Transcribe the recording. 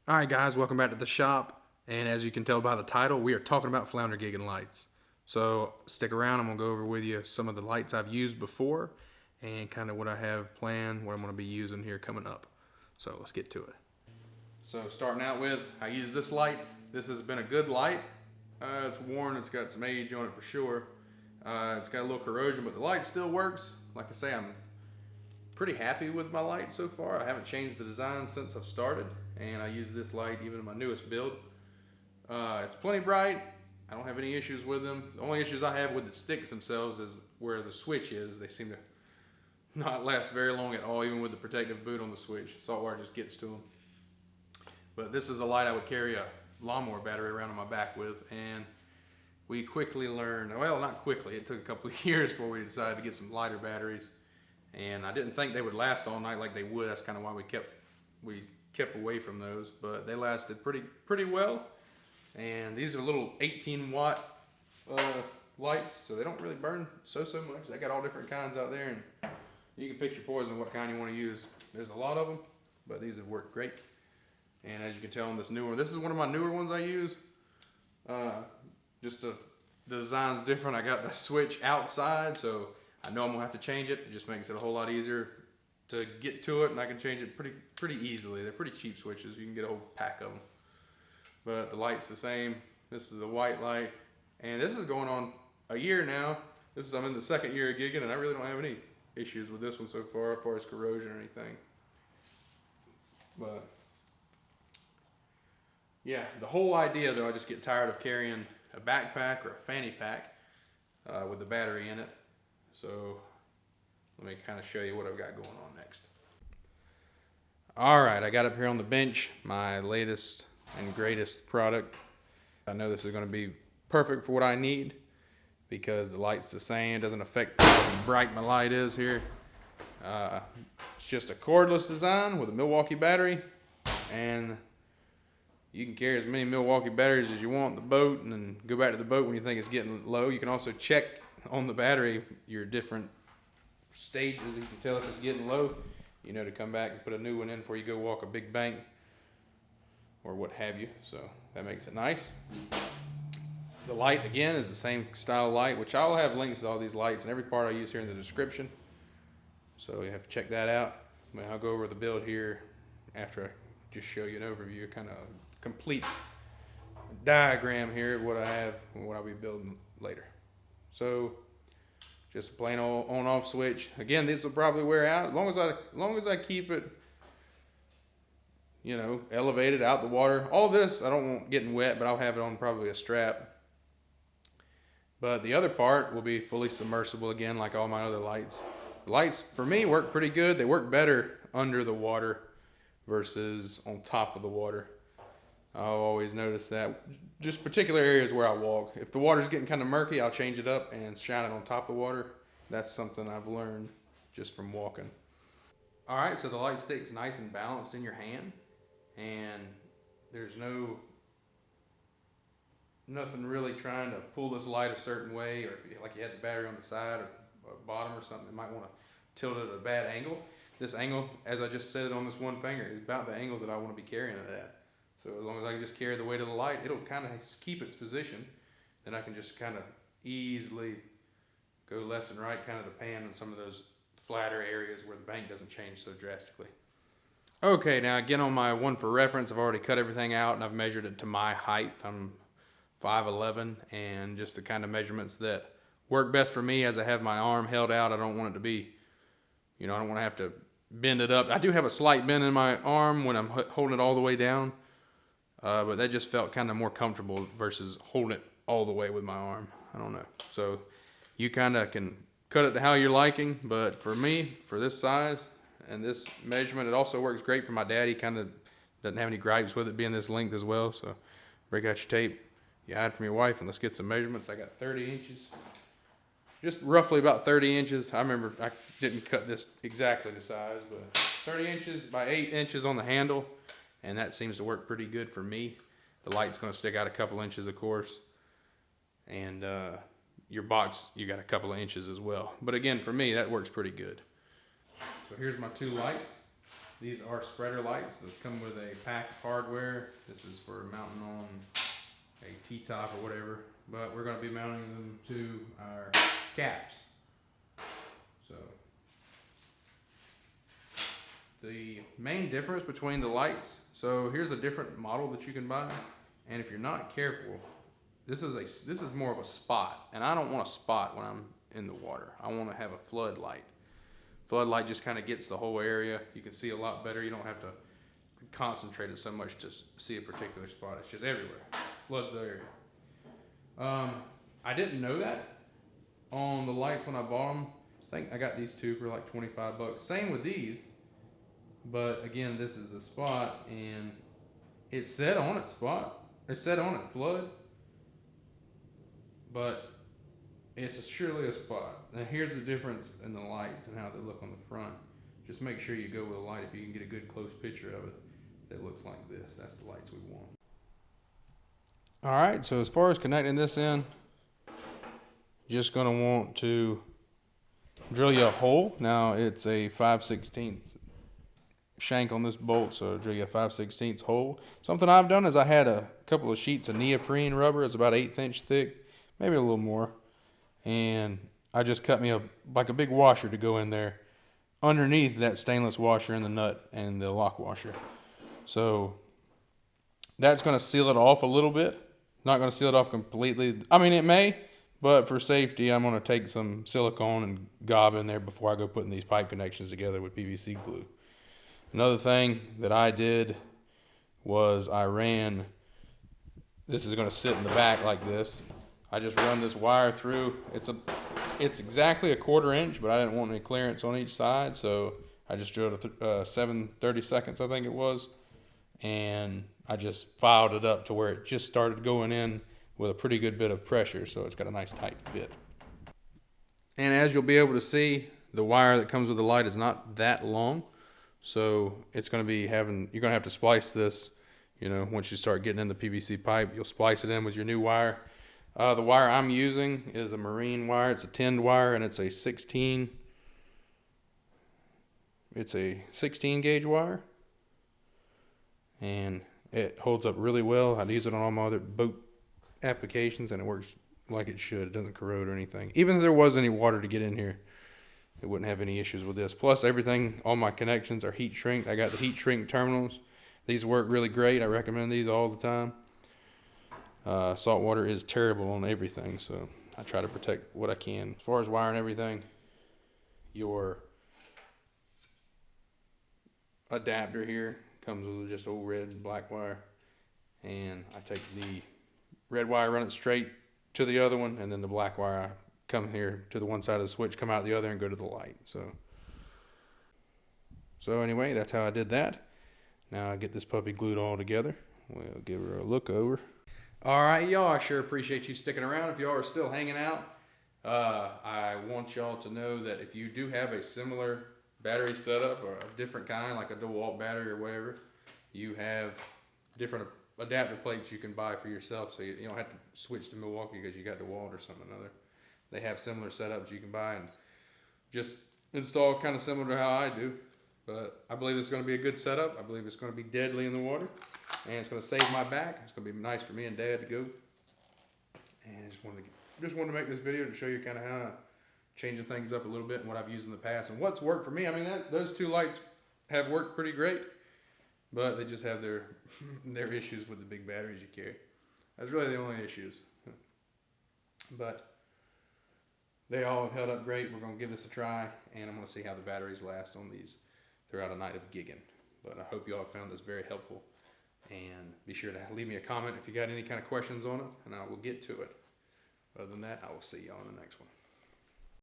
Alright guys, welcome back to the shop, and as you can tell by the title, we are talking about Flounder gigging lights. So stick around, I'm going to go over with you some of the lights I've used before and kind of what I have planned, what I'm going to be using here coming up. So let's get to it. So starting out with, I use this light. This has been a good light. It's worn, it's got some age on it for sure. It's got a little corrosion, but the light still works. Like I say, I'm pretty happy with my light so far. I haven't changed the design since I've started, and I use this light even in my newest build. It's plenty bright. I don't have any issues with them. The only issues I have with the sticks themselves is where the switch is. They seem to not last very long at all, even with the protective boot on the switch. Salt water just gets to them. But this is a light I would carry a lawnmower battery around on my back with, and we quickly learned, well, not quickly, it took a couple of years before we decided to get some lighter batteries. And I didn't think they would last all night like they would. That's kind of why we kept away from those, but they lasted pretty well. And these are little 18 watt lights, so they don't really burn so much. They got all different kinds out there, and you can pick your poison what kind you want to use. There's a lot of them, but these have worked great. And as you can tell on this new one, this is one of my newer ones I use. The design's different. I got the switch outside, so I know I'm gonna have to change it. It just makes it a whole lot easier to get to it, and I can change it pretty easily. They're pretty cheap switches. You can get a whole pack of them. But the light's the same. This is a white light, and this is going on a year now. I'm in the second year of gigging, and I really don't have any issues with this one so far as corrosion or anything. But yeah, the whole idea though, I just get tired of carrying a backpack or a fanny pack with the battery in it. So let me kind of show you what I've got going on next. All right, I got up here on the bench my latest and greatest product. I know this is going to be perfect for what I need because the light's the same. It doesn't affect how bright my light is here. It's just a cordless design with a Milwaukee battery, and you can carry as many Milwaukee batteries as you want in the boat and then go back to the boat when you think it's getting low. You can also check on the battery your different stages. You can tell if it's getting low, you know, to come back and put a new one in before you go walk a big bank or what have you. So that makes it nice. The light again is the same style light, which I'll have links to all these lights and every part I use here in the description, so you have to check that out. I mean, I'll go over the build here after I just show you an overview, kind of complete diagram here of what I have and what I'll be building later. So just a plain old on-off switch. Again, this will probably wear out as long as I keep it, you know, elevated out the water. All this I don't want getting wet, but I'll have it on probably a strap. But the other part will be fully submersible again, like all my other lights. The lights for me work pretty good. They work better under the water versus on top of the water. I'll always notice that. Just particular areas where I walk. If the water's getting kind of murky, I'll change it up and shine it on top of the water. That's something I've learned just from walking. All right, so the light stays nice and balanced in your hand, and there's nothing really trying to pull this light a certain way, or if like you had the battery on the side or bottom or something, you might want to tilt it at a bad angle. This angle, as I just set it on this one finger, is about the angle that I want to be carrying it at. So as long as I can just carry the weight of the light, it'll kind of keep its position. Then I can just kind of easily go left and right, kind of to pan in some of those flatter areas where the bank doesn't change so drastically. Okay, now again on my one for reference, I've already cut everything out and I've measured it to my height. I'm 5'11", and just the kind of measurements that work best for me as I have my arm held out. I don't want it to be, you know, I don't want to have to bend it up. I do have a slight bend in my arm when I'm holding it all the way down. But that just felt kind of more comfortable versus holding it all the way with my arm. I don't know. So you kind of can cut it to how you're liking, but for me, for this size and this measurement, it also works great for my dad. He kind of doesn't have any gripes with it being this length as well. So break out your tape, you hide from your wife, and let's get some measurements. I got 30 inches, just roughly about 30 inches. I remember I didn't cut this exactly the size, but 30 inches by 8 inches on the handle. And that seems to work pretty good for me. The light's going to stick out a couple inches, of course. And your box, you got a couple of inches as well. But again, for me, that works pretty good. So here's my two lights. These are spreader lights that come with a pack of hardware. This is for mounting on a T-top or whatever, but we're going to be mounting them to our caps. So the main difference between the lights, so here's a different model that you can buy, and if you're not careful, this is more of a spot, and I don't want a spot when I'm in the water. I want to have a floodlight. Floodlight just kind of gets the whole area. You can see a lot better. You don't have to concentrate it so much to see a particular spot. It's just everywhere. Floods the area. I didn't know that on the lights when I bought them. I think I got these two for like 25 bucks. Same with these. But again, this is the spot, and it said on it spot. It said on it flood. But it's surely a spot. Now here's the difference in the lights and how they look on the front. Just make sure you go with a light if you can get a good close picture of it that looks like this. That's the lights we want. Alright, so as far as connecting this in, just going to want to drill you a hole. Now it's a 5/16 shank on this bolt, so drill you a 5/16 hole. Something I've done is I had a couple of sheets of neoprene rubber. It's about 1/8 inch thick, maybe a little more. And I just cut me like a big washer to go in there underneath that stainless washer and the nut and the lock washer. So that's going to seal it off a little bit. Not going to seal it off completely. I mean, it may, but for safety, I'm going to take some silicone and gob in there before I go putting these pipe connections together with PVC glue. Another thing that I did was I ran, this is going to sit in the back like this. I just run this wire through. It's exactly a 1/4 inch, but I didn't want any clearance on each side, so I just drilled a 7/32, I think it was, and I just filed it up to where it just started going in with a pretty good bit of pressure, so it's got a nice tight fit. And as you'll be able to see, the wire that comes with the light is not that long, so it's going to be you're going to have to splice this, once you start getting in the PVC pipe, you'll splice it in with your new wire. The wire I'm using is a marine wire. It's a tinned wire, and it's a 16 gauge wire, and it holds up really well. I'd use it on all my other boat applications, and it works like it should. It doesn't corrode or anything. Even if there was any water to get in here, it wouldn't have any issues with this. Plus, all my connections are heat shrinked. I got the heat shrink terminals. These work really great. I recommend these all the time. Salt water is terrible on everything, so I try to protect what I can. As far as wiring everything, your adapter here comes with just old red and black wire, and I take the red wire, run it straight to the other one, and then the black wire, I come here to the one side of the switch, come out the other, and go to the light. So anyway, that's how I did that. Now I get this puppy glued all together. We'll give her a look over. All right, y'all, I sure appreciate you sticking around. If y'all are still hanging out, I want y'all to know that if you do have a similar battery setup or a different kind, like a DeWalt battery or whatever, you have different adapter plates you can buy for yourself, so you don't have to switch to Milwaukee because you got DeWalt or something or another. They have similar setups you can buy and just install kind of similar to how I do. But I believe it's going to be a good setup. I believe it's going to be deadly in the water. And it's going to save my back. It's going to be nice for me and Dad to go. And I just wanted to make this video to show you kind of how I'm changing things up a little bit and what I've used in the past and what's worked for me. I mean, those two lights have worked pretty great, but they just have their issues with the big batteries you carry. That's really the only issues. But they all have held up great. We're going to give this a try, and I'm going to see how the batteries last on these throughout a night of gigging. But I hope you all found this very helpful. And be sure to leave me a comment if you got any kind of questions on it, and I will get to it. Other than that, I will see you on the next one.